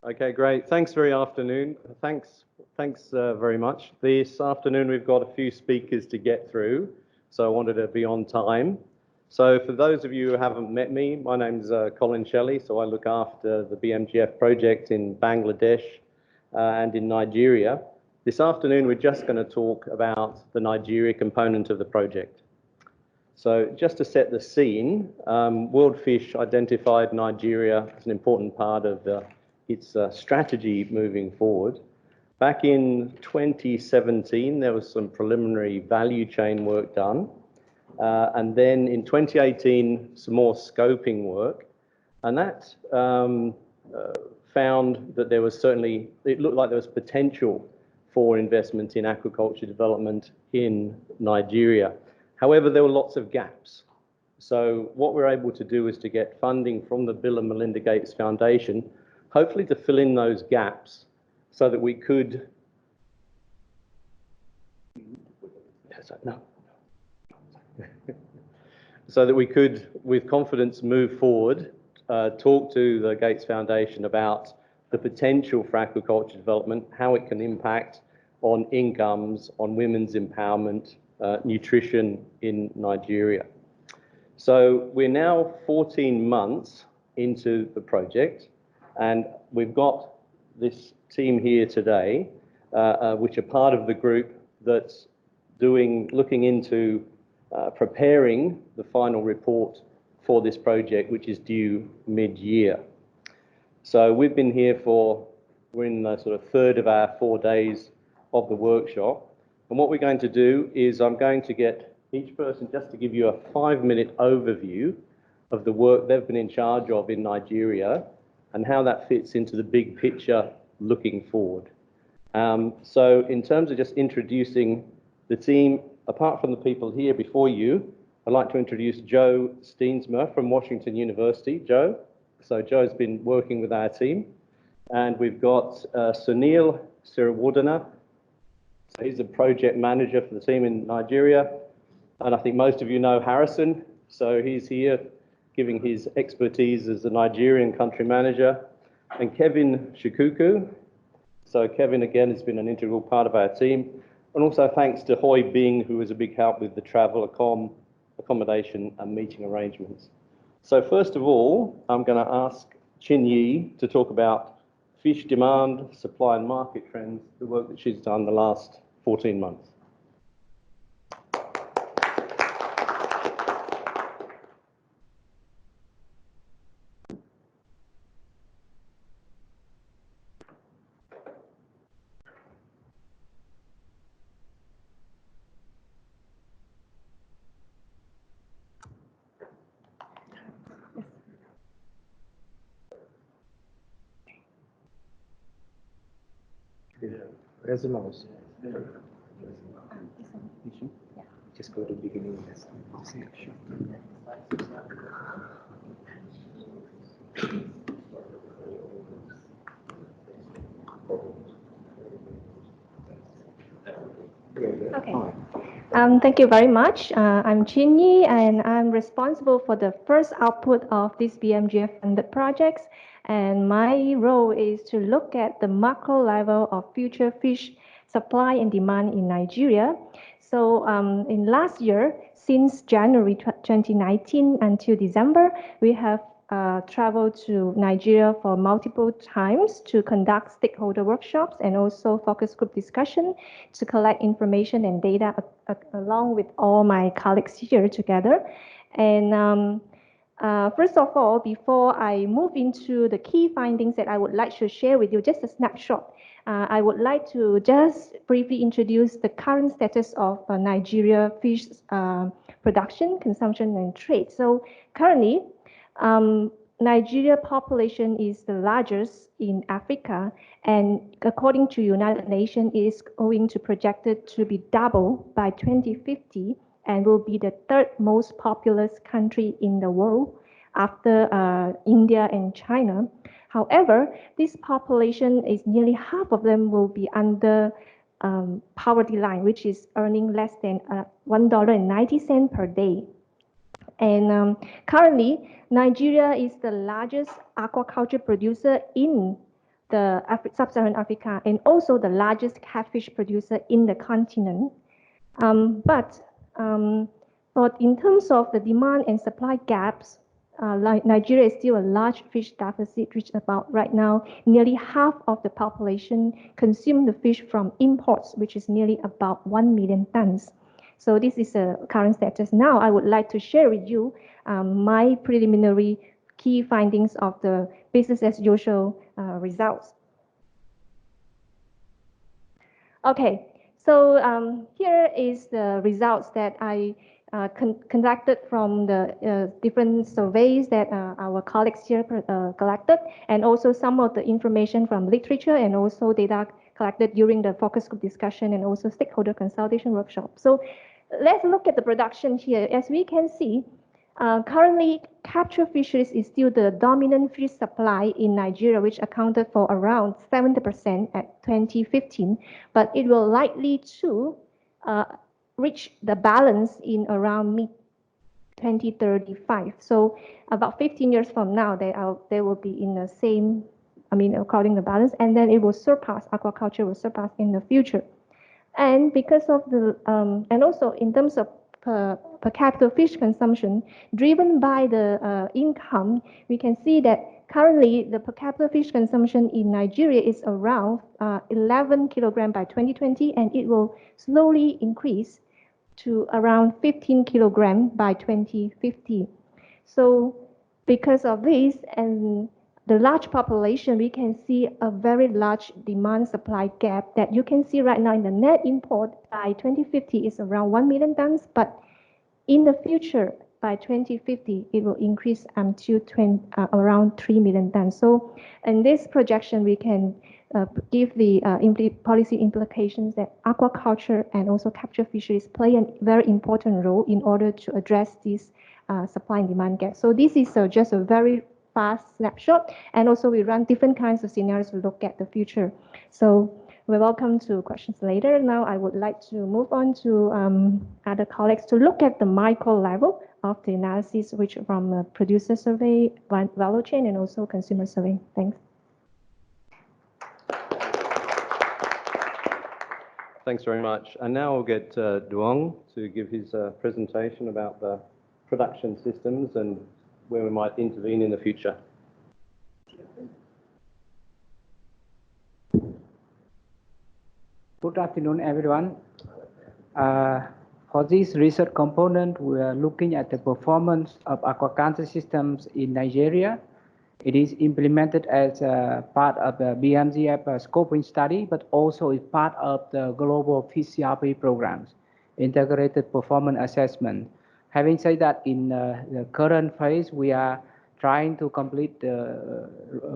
Okay, great. Thanks very afternoon. Thanks very much. This afternoon we've got a few speakers to get through, so I wanted to be on time. So for those of you who haven't met me, my name's Colin Shelley, so I look after the BMGF project in Bangladesh and in Nigeria. This afternoon we're just going to talk about the Nigeria component of the project. So just to set the scene, WorldFish identified Nigeria as an important part of its strategy moving forward. Back in 2017, there was some preliminary value chain work done. And then in 2018, some more scoping work. And that found that there was certainly, it looked like there was potential for investment in aquaculture development in Nigeria. However, there were lots of gaps. So what we're able to do is to get funding from the Bill and Melinda Gates Foundation, hopefully to fill in those gaps so that we could, so that we could, with confidence, move forward, talk to the Gates Foundation about the potential for aquaculture development, how it can impact on incomes, on women's empowerment, nutrition in Nigeria. So we're now 14 months into the project, and we've got this team here today, which are part of the group that's looking into preparing the final report for this project, which is due mid-year. So we've been here we're in the sort of third of our 4 days of the workshop. And what we're going to do is I'm going to get each person just to give you a 5-minute overview of the work they've been in charge of in Nigeria and how that fits into the big picture looking forward. So in terms of just introducing the team, apart from the people here before you, I'd like to introduce Joe Steensma from Washington University. Joe. So Joe's been working with our team. And we've got Sunil Siriwardena. So he's a project manager for the team in Nigeria. And I think most of you know Harrison. So he's here giving his expertise as a Nigerian country manager. And Kelvin Shikuku. So Kevin, again, has been an integral part of our team. And also thanks to Hoi Bing, who was a big help with the travel, accommodation and meeting arrangements. So first of all, I'm going to ask Chin Yi to talk about fish demand, supply and market trends, the work that she's done the last 14 months. Where's the mouse? Just go to beginning. Okay. Thank you very much. I'm Chin Yi, and I'm responsible for the first output of this BMGF funded projects. And my role is to look at the macro level of future fish supply and demand in Nigeria. So in last year, since January 2019 until December, we have traveled to Nigeria for multiple times to conduct stakeholder workshops and also focus group discussion to collect information and data along with all my colleagues here together. And first of all, before I move into the key findings that I would like to share with you, just a snapshot, I would like to just briefly introduce the current status of Nigeria fish production, consumption, and trade. So currently, Nigeria population is the largest in Africa, and according to United Nations, it is going to projected to be double by 2050 and will be the third most populous country in the world after India and China. However, this population is nearly half of them will be under poverty line, which is earning less than $1.90 per day. And currently, Nigeria is the largest aquaculture producer in the sub-Saharan Africa, and also the largest catfish producer in the continent. But in terms of the demand and supply gaps, Nigeria is still a large fish deficit, which about right now, nearly half of the population consume the fish from imports, which is nearly about 1 million tons. So this is a current status. Now I would like to share with you my preliminary key findings of the business as usual results. Okay, so here is the results that I conducted from the different surveys that our colleagues here collected, and also some of the information from literature and also data collected during the focus group discussion and also stakeholder consultation workshop. So let's look at the production here. As we can see, currently capture fisheries is still the dominant fish supply in Nigeria, which accounted for around 70% at 2015, but it will likely to reach the balance in around mid-2035. So about 15 years from now, they will be in the same, according to the balance, and then it will surpass, aquaculture will surpass in the future. And because of the, and also in terms of per capita fish consumption, driven by the income, we can see that currently the per capita fish consumption in Nigeria is around 11 kilograms by 2020, and it will slowly increase to around 15 kilograms by 2050. So because of this and the large population, we can see a very large demand-supply gap that you can see right now in the net import by 2050 is around 1 million tons, but in the future, by 2050, it will increase until around 3 million tons. So in this projection, we can give the policy implications that aquaculture and also capture fisheries play a very important role in order to address this supply and demand gap. So this is just a very fast snapshot, and also we run different kinds of scenarios to look at the future. So we're welcome to questions later. Now I would like to move on to other colleagues to look at the micro level of the analysis, which from the producer survey, value chain, and also consumer survey. Thanks. Thanks very much. And now we'll get Nhouong to give his presentation about the production systems and where we might intervene in the future. Good afternoon, everyone. For this research component, we are looking at the performance of aquaculture systems in Nigeria. It is implemented as a part of the BMGF scoping study, but also is part of the global PCRP programs, integrated performance assessment. Having said that, in the current phase, we are trying to complete the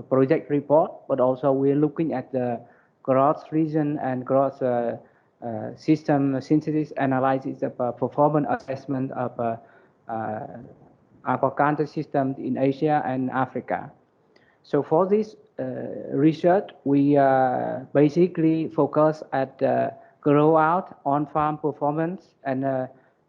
project report, but also we're looking at the gross region and gross system synthesis analysis of performance assessment of aquaculture systems in Asia and Africa. So for this research, we basically focus at grow out on-farm performance, and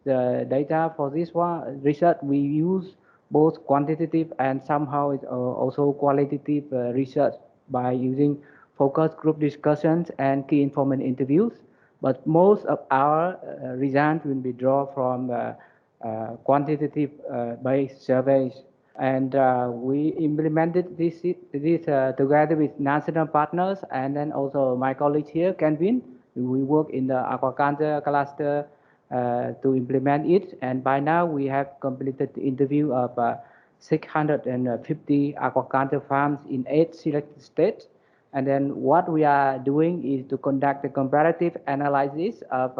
the data for this one research, we use both quantitative and somehow also qualitative research by using focus group discussions and key informant interviews. But most of our results will be drawn from quantitative based surveys. And we implemented this together with national partners, and then also my colleague here, Kelvin. We work in the aquaculture cluster to implement it, and by now we have completed the interview of 650 aquaculture farms in 8 selected states. And then what we are doing is to conduct a comparative analysis of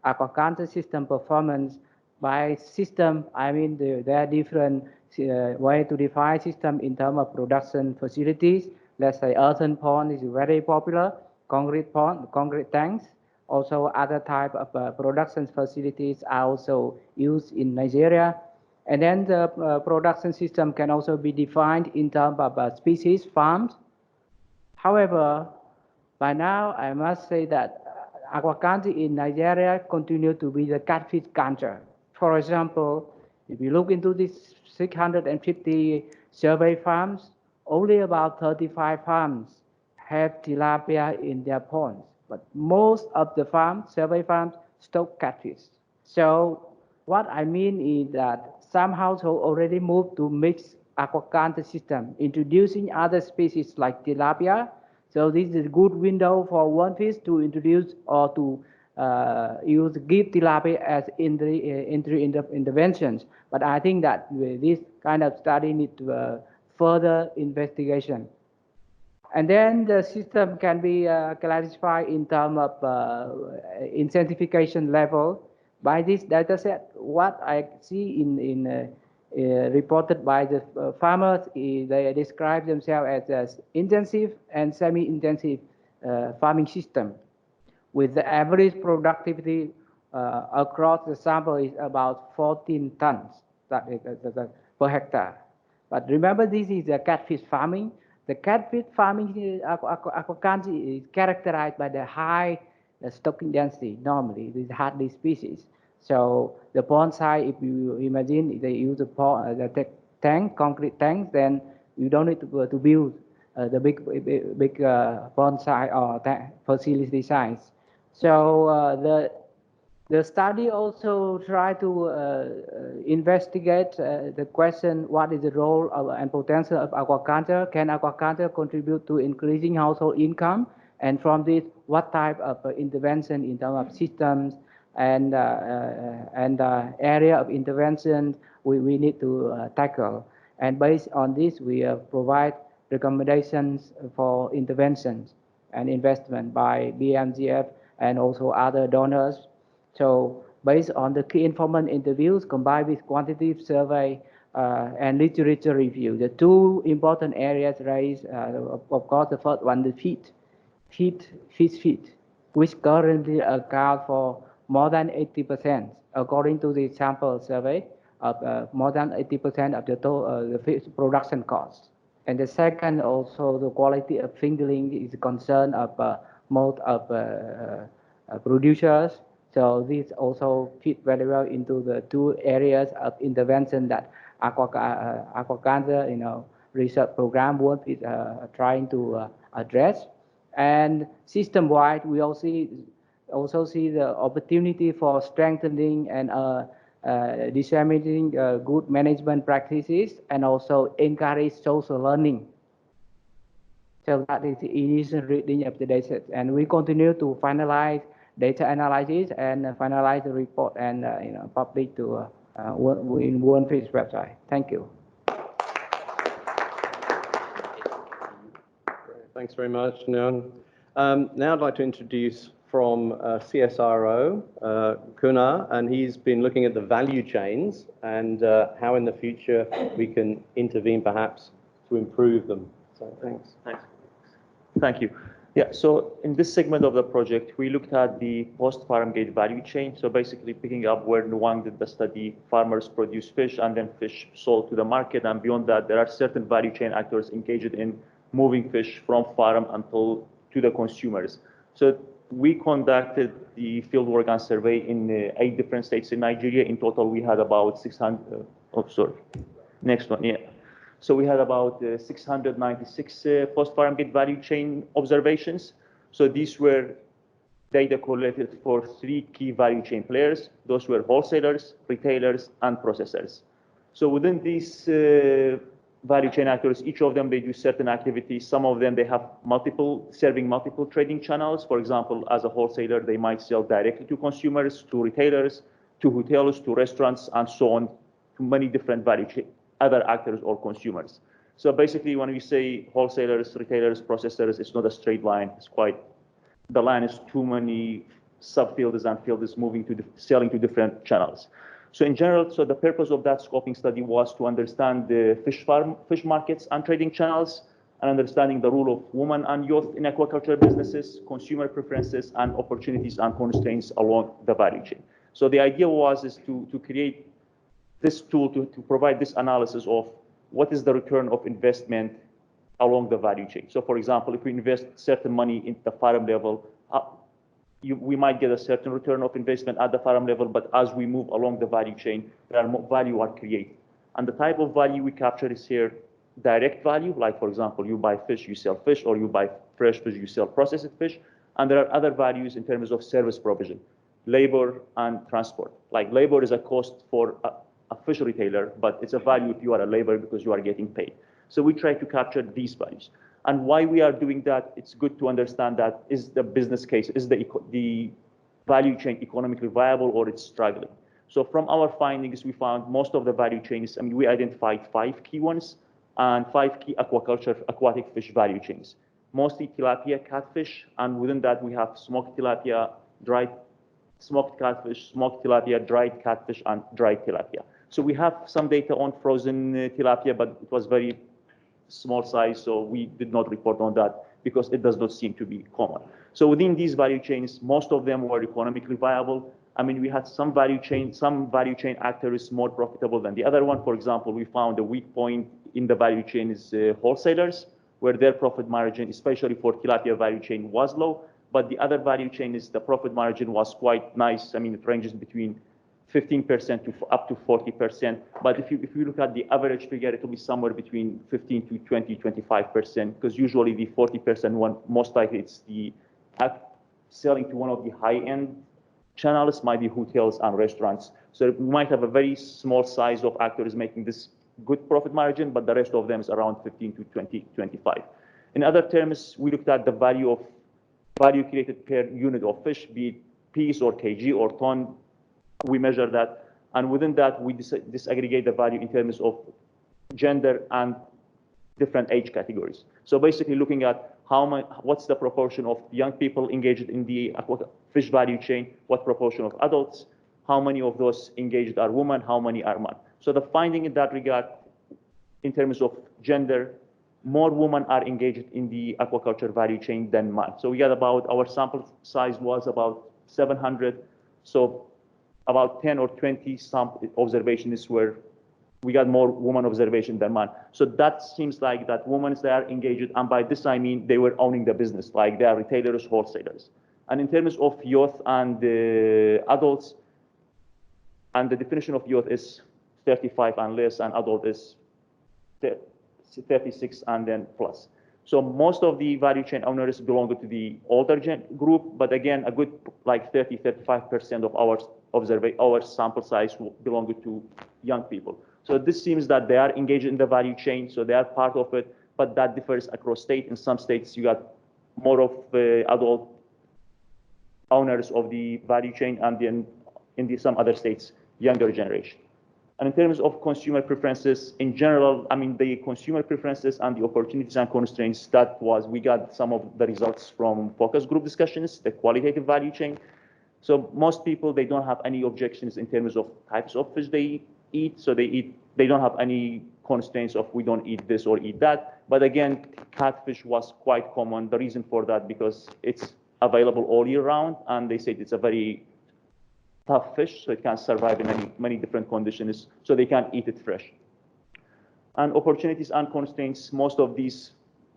aquaculture system performance by system. I mean, there are different ways to define system in terms of production facilities. Let's say earthen pond is very popular, concrete pond, concrete tanks. Also, other type of production facilities are also used in Nigeria. And then the production system can also be defined in terms of species farms. However, by now, I must say that aquaculture in Nigeria continue to be the catfish culture. For example, if you look into these 650 survey farms, only about 35 farms have tilapia in their ponds, but most of the farms, survey farms, stock catfish. So what I mean is that some households already moved to mixed aquaculture system, introducing other species like tilapia. So this is a good window for WorldFish to introduce or to give tilapia as entry interventions. But I think that this kind of study needs further investigation. And then the system can be classified in terms of intensification level. By this data set, what I see reported by the farmers is they describe themselves as intensive and semi-intensive farming system, with the average productivity across the sample is about 14 tons per hectare. But remember, this is a catfish farming. The catfish farming aquaculture is characterized by the high stocking density. Normally, these hardly species. So the pond size, if you imagine, they use the tank, concrete tanks, then you don't need to build the big pond size or facility size. So the study also tried to investigate the question, what is the role and potential of aquaculture? Can aquaculture contribute to increasing household income? And from this, what type of intervention in terms of systems and area of intervention we need to tackle? And based on this, we provide recommendations for interventions and investment by BMGF and also other donors. So based on the key informant interviews combined with quantitative survey and literature review, the two important areas raised, of course, the first one, the fish feed, which currently account for more than 80%, according to the sample survey, of more than 80% of the total the fish production costs. And the second, also the quality of fingerling is a concern of most of producers. So this also fit very well into the two areas of intervention that aquaculture, research program work is trying to address. And system-wide, we also see the opportunity for strengthening and disseminating good management practices and also encourage social learning. So that is the initial reading of the data. And we continue to finalize data analysis and finalize the report and publish to in WorldFish's website. Thank you. Thanks very much, Nhouong. Now I'd like to introduce from CSRO, Kuna, and he's been looking at the value chains and how in the future we can intervene perhaps to improve them. So thanks. Thank you. Yeah, so in this segment of the project, we looked at the post-farm gate value chain. So basically picking up where Nhouong did the study, farmers produce fish and then fish sold to the market. And beyond that, there are certain value chain actors engaged in moving fish from farm until to the consumers. So we conducted the fieldwork and survey in 8 different states in Nigeria. In total, we had about 600, next one, yeah. So we had about 696 post-farm gate value chain observations. So these were data collected for 3 key value chain players. Those were wholesalers, retailers, and processors. So within these value chain actors, each of them, they do certain activities. Some of them, they have serving multiple trading channels. For example, as a wholesaler, they might sell directly to consumers, to retailers, to hotels, to restaurants, and so on, to many different value chain, other actors or consumers. So basically, when we say wholesalers, retailers, processors, it's not a straight line. It's the line is too many subfields and fields moving to selling to different channels. So in general, so the purpose of that scoping study was to understand the fish markets and trading channels, and understanding the role of women and youth in aquaculture businesses, consumer preferences, and opportunities and constraints along the value chain. So the idea is to create this tool to provide this analysis of what is the return of investment along the value chain. So for example, if we invest certain money in the farm level, we might get a certain return of investment at the farm level, but as we move along the value chain, there are more value are created. And the type of value we capture is here direct value, like for example, you buy fish, you sell fish, or you buy fresh fish, you sell processed fish. And there are other values in terms of service provision, labor and transport. Like labor is a cost for a fish retailer, but it's a value if you are a labor because you are getting paid. So we try to capture these values. And why we are doing that, it's good to understand that is the business case, is the value chain economically viable or it's struggling. So from our findings, we found most of the value chains, I mean, we identified 5 key ones and 5 key aquatic fish value chains. Mostly tilapia, catfish, and within that we have smoked tilapia, dried smoked catfish, smoked tilapia, dried catfish, and dried tilapia. So we have some data on frozen tilapia, but it was very small size, so we did not report on that because it does not seem to be common. So within these value chains, most of them were economically viable. I mean, we had some value chain actors more profitable than the other one. For example, we found a weak point in the value chain is wholesalers, where their profit margin, especially for tilapia value chain, was low. But the other value chain is the profit margin was quite nice. I mean, it ranges between 15% to up to 40%. But if you look at the average figure, it will be somewhere between 15 to 20, 25%, because usually the 40% one, most likely it's the selling to one of the high-end channels, might be hotels and restaurants. So we might have a very small size of actors making this good profit margin, but the rest of them is around 15 to 20, 25. In other terms, we looked at the value created per unit of fish, be it piece or kg or ton. We measure that, and within that, we disaggregate the value in terms of gender and different age categories. So basically looking at what's the proportion of young people engaged in the fish value chain, what proportion of adults, how many of those engaged are women, how many are men. So the finding in that regard, in terms of gender, more women are engaged in the aquaculture value chain than men. So we got our sample size was about 700. So about 10 or 20 sample observations where we got more woman observation than men. So that seems like that women, they are engaged, and by this I mean they were owning the business, like they are retailers, wholesalers. And in terms of youth and adults, and the definition of youth is 35 and less, and adult is 36 and then plus. So most of the value chain owners belong to the older group, but again, a good like 35% of our sample size belong to young people. So this seems that they are engaged in the value chain, so they are part of it, but that differs across state. In some states, you got more of adult owners of the value chain, and then in some other states, younger generation. And in terms of consumer preferences, in general, I mean, the consumer preferences and the opportunities and constraints, we got some of the results from focus group discussions, the qualitative value chain. So most people, they don't have any objections in terms of types of fish they eat. So they don't have any constraints of we don't eat this or eat that. But again, catfish was quite common. The reason for that, because it's available all year round, and they said it's a very tough fish, so it can survive in many different conditions, so they can eat it fresh. And opportunities and constraints, most of these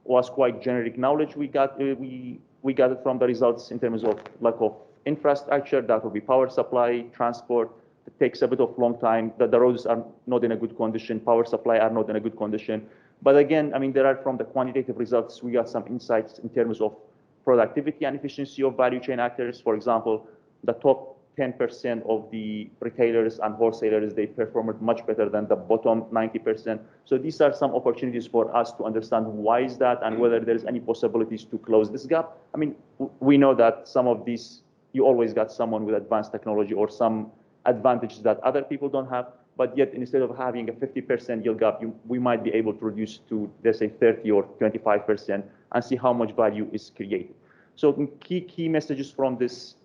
was quite generic knowledge we got it from the results in terms of lack of infrastructure, that would be power supply, transport. It takes a bit of long time, the roads are not in a good condition, power supply are not in a good condition. But again, I mean, there are from the quantitative results, we got some insights in terms of productivity and efficiency of value chain actors. For example, the top 10% of the retailers and wholesalers, they performed much better than the bottom 90%. So these are some opportunities for us to understand why is that and whether there's any possibilities to close this gap. I mean, we know that some of these, you always got someone with advanced technology or some advantages that other people don't have, but yet instead of having a 50% yield gap, we might be able to reduce to, let's say, 30 or 25% and see how much value is created. So key messages from this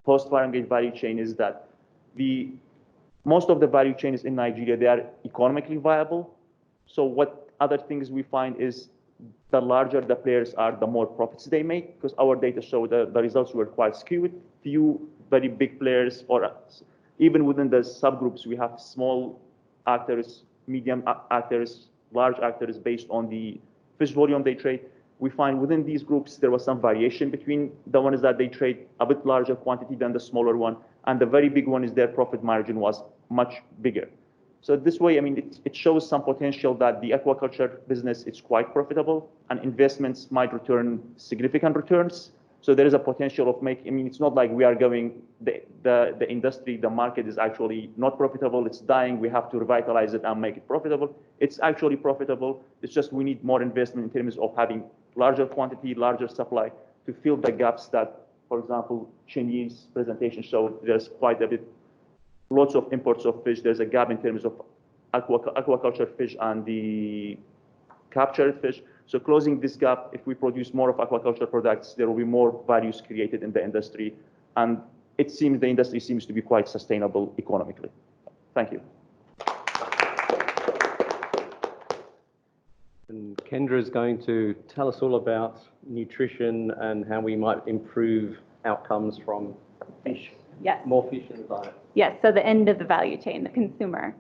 post-farm gate value chain is that most of the value chains in Nigeria, they are economically viable. So what other things we find is the larger the players are, the more profits they make, because our data show the results were quite skewed. Few very big players, or even within the subgroups, we have small actors, medium actors, large actors based on the fish volume they trade. We find within these groups, there was some variation between the ones that they trade a bit larger quantity than the smaller one. And the very big one is their profit margin was much bigger. So this way, I mean, it shows some potential that the aquaculture business is quite profitable and investments might return significant returns. So there is a potential of making, I mean, it's not like we are going, the industry, the market is actually not profitable, it's dying, we have to revitalize it and make it profitable. It's actually profitable. It's just we need more investment in terms of having larger quantity, larger supply to fill the gaps that, for example, Chinese presentation showed there's quite a bit, lots of imports of fish. There's a gap in terms of aquaculture fish and the captured fish. So closing this gap, if we produce more of aquaculture products, there will be more values created in the industry. And it seems the industry seems to be quite sustainable economically. Thank you. And Kendra is going to tell us all about nutrition and how we might improve outcomes from fish. Yes. More fish in the diet. Yes, so the end of the value chain, the consumer.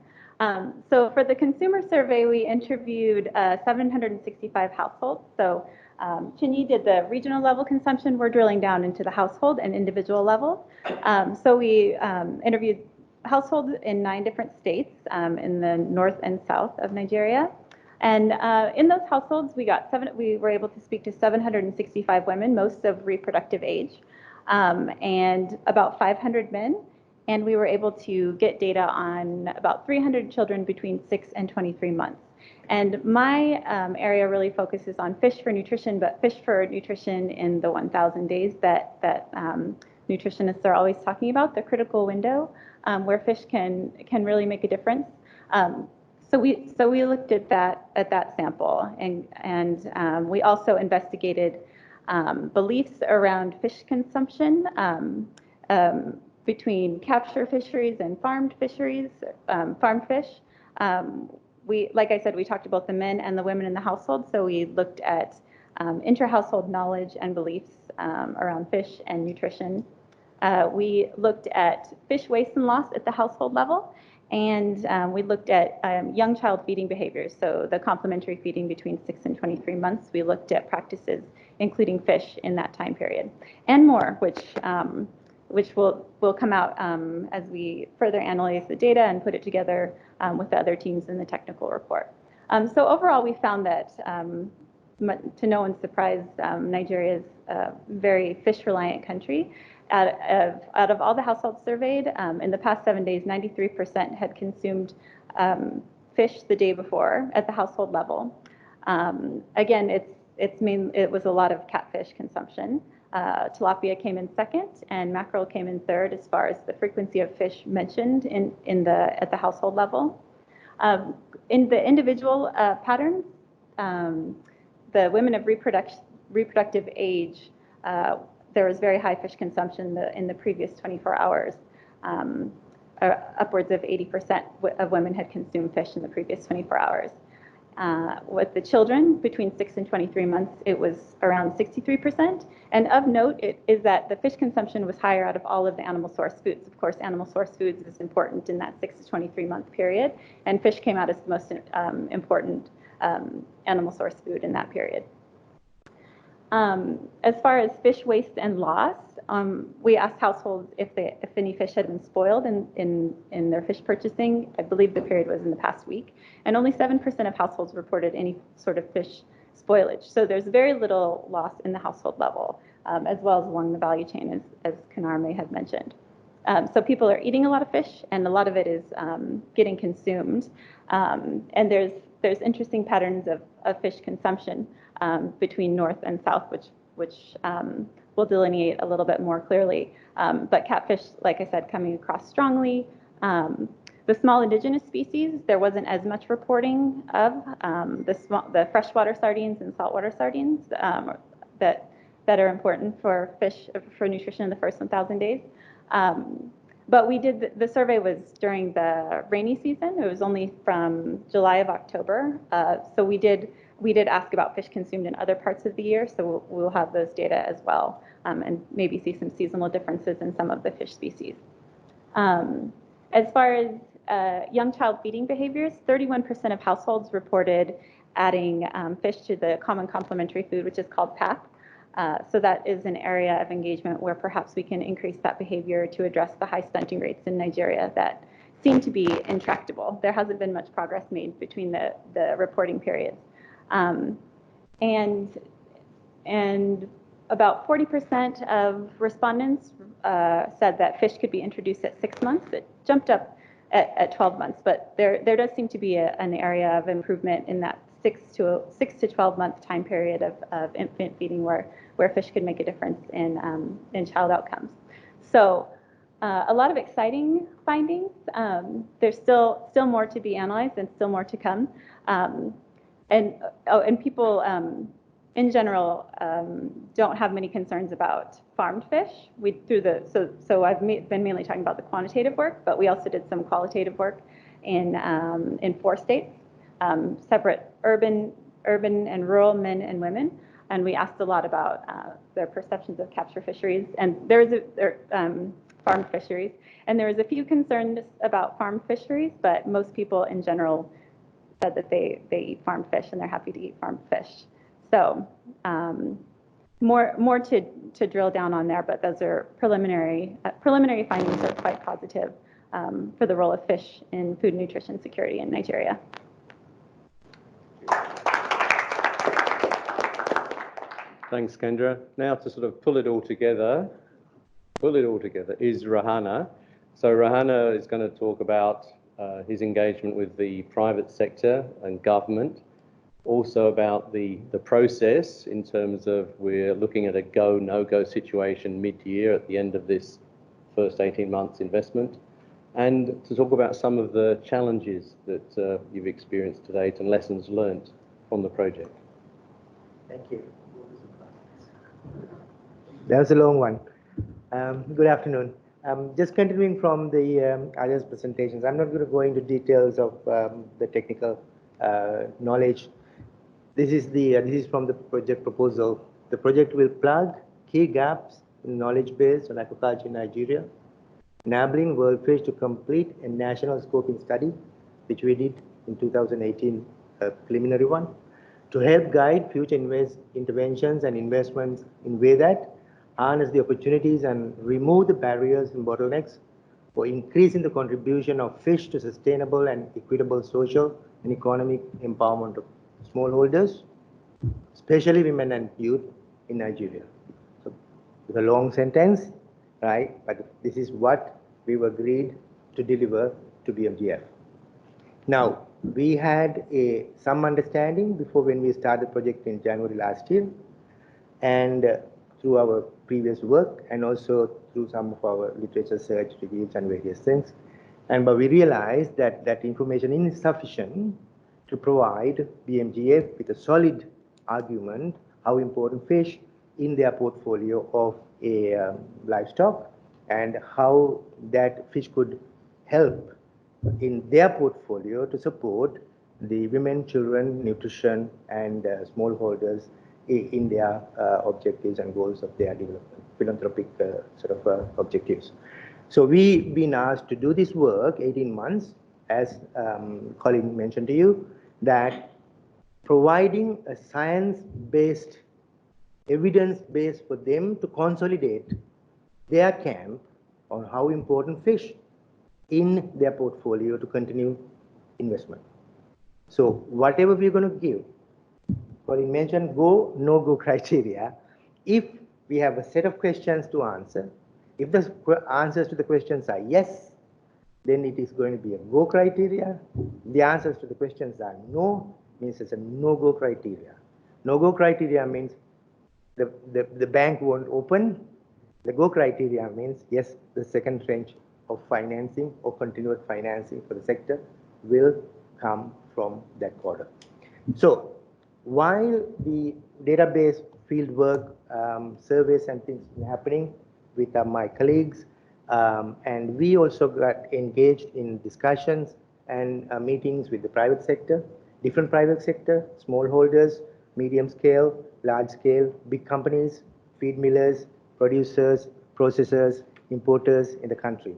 So for the consumer survey, we interviewed 765 households. So Chinyi did the regional level consumption. We're drilling down into the household and individual level. So we interviewed households in 9 different states in the north and south of Nigeria. And in those households, we were able to speak to 765 women, most of reproductive age, and about 500 men. And we were able to get data on about 300 children between 6 and 23 months. And my area really focuses on fish for nutrition, but fish for nutrition in the 1,000 days that nutritionists are always talking about, the critical window where fish can really make a difference. So we looked at that sample, and we also investigated beliefs around fish consumption between capture fisheries and farmed fisheries, farmed fish. Like I said, we talked about the men and the women in the household, so we looked at inter-household knowledge and beliefs around fish and nutrition. We looked at fish waste and loss at the household level, and we looked at young child feeding behaviors, so the complementary feeding between 6 and 23 months. We looked at practices including fish in that time period, and more, which will come out as we further analyze the data and put it together with the other teams in the technical report. So overall, we found that, to no one's surprise, Nigeria is a very fish-reliant country. Out of all the households surveyed, in the past 7 days, 93% had consumed fish the day before at the household level. Again, it was a lot of catfish consumption. Tilapia came in second, and mackerel came in third as far as the frequency of fish mentioned at the household level. In the individual patterns, the women of reproductive age, there was very high fish consumption in the previous 24 hours. Upwards of 80% of women had consumed fish in the previous 24 hours. With the children between 6 and 23 months, it was around 63%. And of note is that the fish consumption was higher out of all of the animal source foods. Of course, animal source foods is important in that 6 to 23 month period, and fish came out as the most important animal source food in that period. As far as fish waste and loss, we asked households if any fish had been spoiled in their fish purchasing. I believe the period was in the past week, and only 7% of households reported any sort of fish spoilage. So there's very little loss in the household level, as well as along the value chain, as Kanarme had mentioned. So people are eating a lot of fish, and a lot of it is getting consumed. And there's interesting patterns of fish consumption between north and south, which will delineate a little bit more clearly. But catfish, like I said, coming across strongly. The small indigenous species, there wasn't as much reporting of the freshwater sardines and saltwater sardines that are important for fish for nutrition in the first 1,000 days. But the survey was during the rainy season. It was only from July of October. So we did ask about fish consumed in other parts of the year. So we'll have those data as well, and maybe see some seasonal differences in some of the fish species. As far as young child feeding behaviors, 31% of households reported adding fish to the common complementary food, which is called PAP. So that is an area of engagement where perhaps we can increase that behavior to address the high stunting rates in Nigeria that seem to be intractable. There hasn't been much progress made between the reporting periods. And about 40% of respondents said that fish could be introduced at 6 months. It jumped up at 12 months, but there does seem to be an area of improvement in that 6 to 12 month time period of infant feeding where fish could make a difference in child outcomes. So a lot of exciting findings. There's still more to be analyzed and still more to come. And people in general don't have many concerns about farmed fish. So I've been mainly talking about the quantitative work, but we also did some qualitative work in 4 states, separate urban and rural men and women, and we asked a lot about their perceptions of capture fisheries, and farmed fisheries, and there was a few concerns about farmed fisheries, but most people in general said that they eat farmed fish and they're happy to eat farmed fish. So more to drill down on there, but those are preliminary findings are quite positive for the role of fish in food and nutrition security in Nigeria. Thanks, Kendra. Now to sort of pull it all together is Rohana. So Rohana is going to talk about his engagement with the private sector and government, also about the process in terms of we're looking at a go, no-go situation mid-year at the end of this first 18 months investment, and to talk about some of the challenges that you've experienced to date and lessons learned from the project. Thank you. That was a long one. Good afternoon. Just continuing from the others' presentations, I'm not going to go into details of the technical knowledge. This is from the project proposal. The project will plug key gaps in knowledge base on aquaculture in Nigeria, enabling WorldFish to complete a national scoping study, which we did in 2018, a preliminary one, to help guide future interventions and investments in way that harness the opportunities and remove the barriers and bottlenecks for increasing the contribution of fish to sustainable and equitable social and economic empowerment of smallholders, especially women and youth in Nigeria. So it's a long sentence, right? But this is what we've agreed to deliver to BMGF. Now, we had some understanding before when we started the project in January last year, and through our previous work and also through some of our literature search reviews and various things. But we realized that that information is insufficient to provide BMGF with a solid argument how important fish in their portfolio of livestock and how that fish could help in their portfolio to support the women, children, nutrition, and smallholders in their objectives and goals of their development, philanthropic objectives. So we've been asked to do this work 18 months, as Colin mentioned to you, that providing a science-based, evidence-based for them to consolidate their camp on how important fish in their portfolio to continue investment. So whatever we're going to give, Colin mentioned go, no-go criteria. If we have a set of questions to answer, if the answers to the questions are yes, then it is going to be a go criteria. The answers to the questions are no, means it's a no-go criteria. No-go criteria means the bank won't open. The go criteria means yes, the second tranche of financing or continued financing for the sector will come from that quarter. So while the database field work, surveys and things happening with my colleagues, and we also got engaged in discussions and meetings with the private sector, different private sector, smallholders, medium scale, large scale, big companies, feed millers, producers, processors, importers in the country.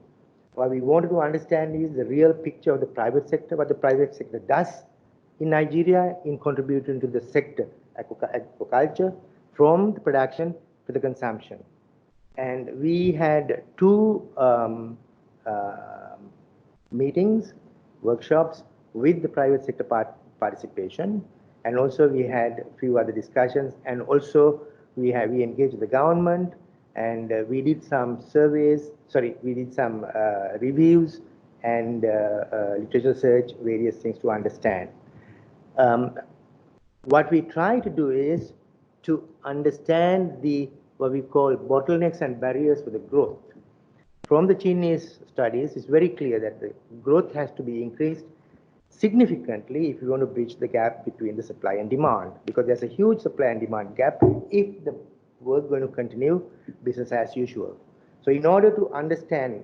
What we wanted to understand is the real picture of the private sector, what the private sector does in Nigeria in contributing to the sector, aquaculture, from the production to the consumption. And we had two meetings, workshops with the private sector participation, and also we had a few other discussions, and also we engaged the government, and we did some surveys, we did some reviews and literature search, various things to understand. What we try to do is to understand what we call bottlenecks and barriers for the growth. From the Chinese studies, it's very clear that the growth has to be increased significantly if you want to bridge the gap between the supply and demand, because there's a huge supply and demand gap if the work going to continue business as usual. So in order to understand,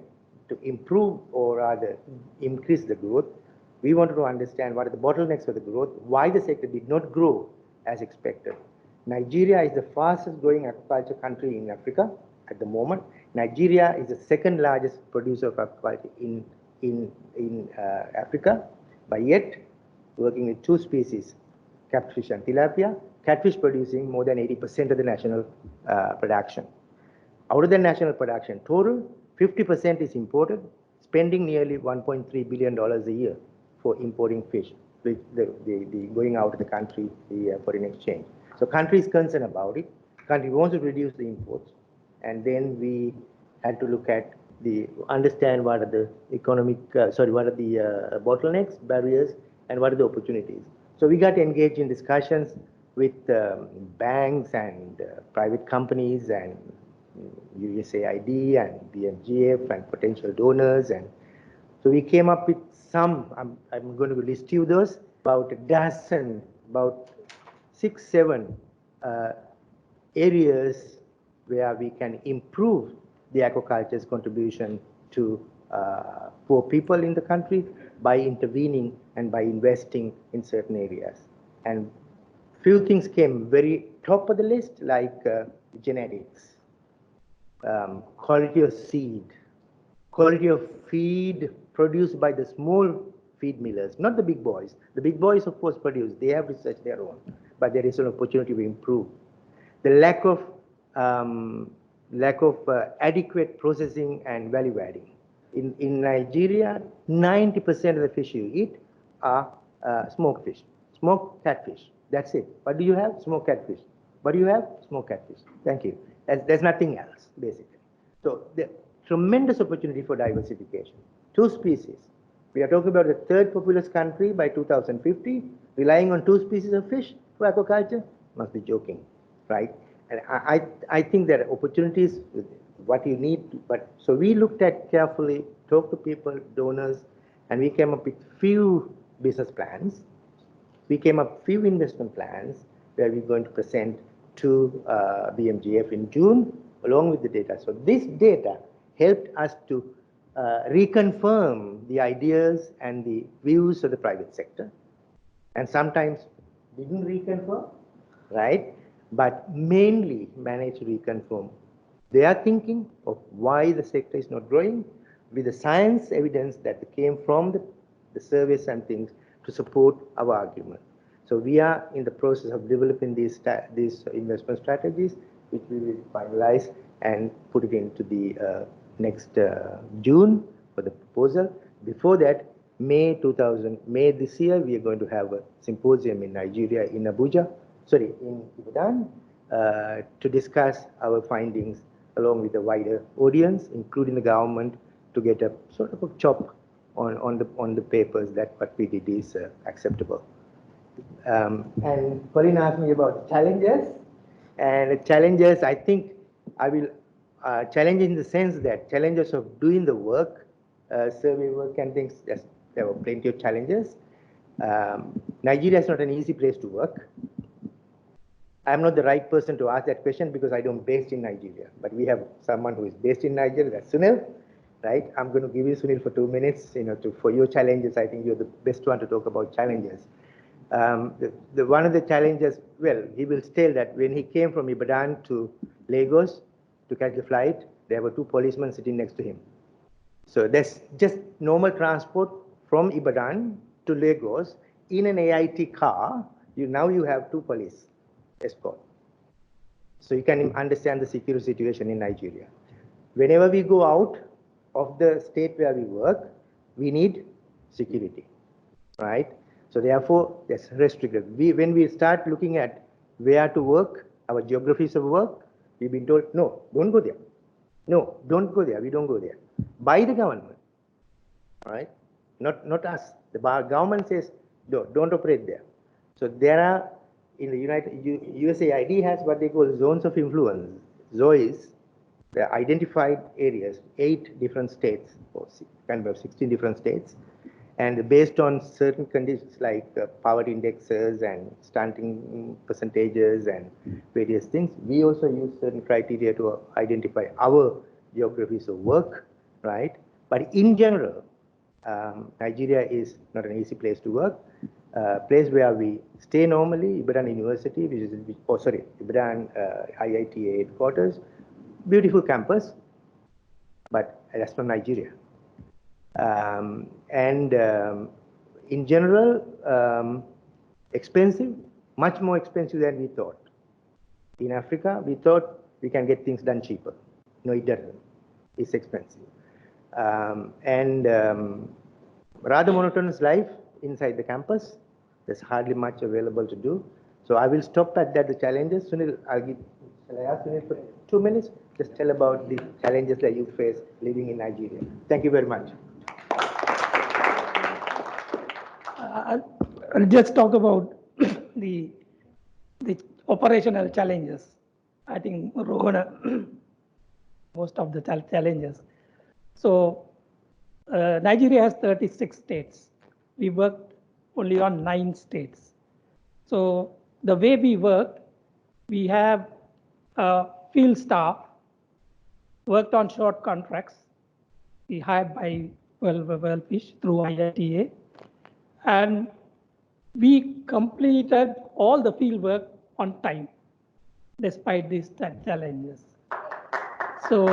to improve or rather increase the growth, we wanted to understand what are the bottlenecks for the growth, why the sector did not grow as expected. Nigeria is the fastest growing aquaculture country in Africa at the moment. Nigeria is the second largest producer of aquaculture in Africa, but yet working with two species, catfish and tilapia, catfish producing more than 80% of the national production. Out of the national production total, 50% is imported, spending nearly $1.3 billion a year for importing fish, with the going out of the country, the foreign exchange. So country is concerned about it. Country wants to reduce the imports, and then we had to look at understand what are the economic, what are the bottlenecks, barriers, and what are the opportunities. So we got engaged in discussions with banks and private companies and USAID and BMGF and potential donors, and so we came up with some. I'm going to list you those, about a dozen, about 6, 7 areas where we can improve the aquaculture's contribution to poor people in the country by intervening and by investing in certain areas. And few things came very top of the list, like genetics, quality of seed, quality of feed produced by the small feed millers, not the big boys. The big boys, of course, produce. They have research their own, but there is an opportunity to improve. The lack of adequate processing and value adding. In Nigeria, 90% of the fish you eat are smoked fish, smoked catfish. That's it. What do you have? Smoked catfish. What do you have? Smoked catfish. Thank you. There's nothing else, basically. So the tremendous opportunity for diversification. 2 species. We are talking about the 3rd populous country by 2050, relying on 2 species of fish for aquaculture. Must be joking, right? And I think there are opportunities with what you need, but so we looked at carefully, talked to people, donors, and we came up with few business plans. We came up with few investment plans where we're going to present to BMGF in June, along with the data. So this data helped us to reconfirm the ideas and the views of the private sector, and sometimes didn't reconfirm, right? But mainly managed to reconfirm their thinking of why the sector is not growing with the science evidence that came from the surveys and things to support our argument. So we are in the process of developing these investment strategies, which we will finalize and put it into the next June for the proposal. Before that, May this year, we are going to have a symposium in Nigeria, in Ibadan, to discuss our findings along with a wider audience, including the government, to get a sort of a chop on the papers that what we did is acceptable. And Colin asked me about challenges, and challenges, I think I will challenge in the sense that challenges of doing the work, survey work and things, yes, there were plenty of challenges. Nigeria is not an easy place to work. I'm not the right person to ask that question because I don't based in Nigeria, but we have someone who is based in Nigeria, that's Sunil, right? I'm going to give you Sunil for 2 minutes, for your challenges. I think you're the best one to talk about challenges. One of the challenges, well, he will tell that when he came from Ibadan to Lagos to catch the flight, there were 2 policemen sitting next to him. So that's just normal transport from Ibadan to Lagos in an AIT car. Now you have 2 police escort. So you can understand the security situation in Nigeria. Whenever we go out of the state where we work, we need security, right? So therefore, that's restricted. When we start looking at where to work, our geographies of work, we've been told, no, don't go there. No, don't go there. We don't go there. By the government, right? Not us. The government says, no, don't operate there. So there are, in the USAID has what they call zones of influence, ZOIs, the identified areas, 8 different states, or kind of 16 different states. And based on certain conditions like poverty indexes and stunting percentages and various things, we also use certain criteria to identify our geographies of work, right? But in general, Nigeria is not an easy place to work. Place where we stay normally, Ibadan University, which is, Ibadan IITA headquarters, beautiful campus, but that's not Nigeria. In general, expensive, much more expensive than we thought. In Africa, we thought we can get things done cheaper. No, it doesn't. It's expensive. Rather monotonous life inside the campus. There's hardly much available to do. So I will stop at that, the challenges. Sunil, shall I ask Sunil for 2 minutes? Just tell about the challenges that you face living in Nigeria. Thank you very much. I'll just talk about the operational challenges. I think Rohana, most of the challenges. So Nigeria has 36 states. We worked only on 9 states. So the way we work, we have field staff worked on short contracts. We hired by WorldFish through IITA. And we completed all the field work on time, despite these challenges. So,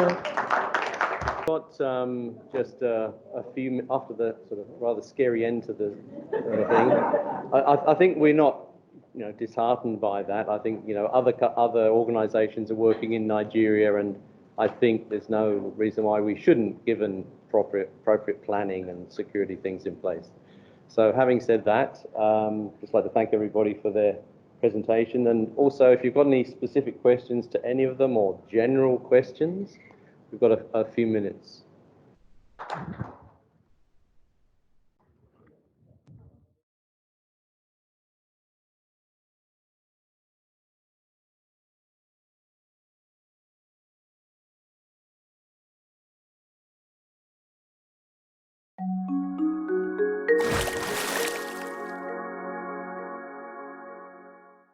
got just a few after the sort of rather scary end to the thing. I think we're not, disheartened by that. I think other organisations are working in Nigeria, and I think there's no reason why we shouldn't, given appropriate planning and security things in place. So having said that, just like to thank everybody for their presentation, and also if you've got any specific questions to any of them or general questions, we've got a few minutes.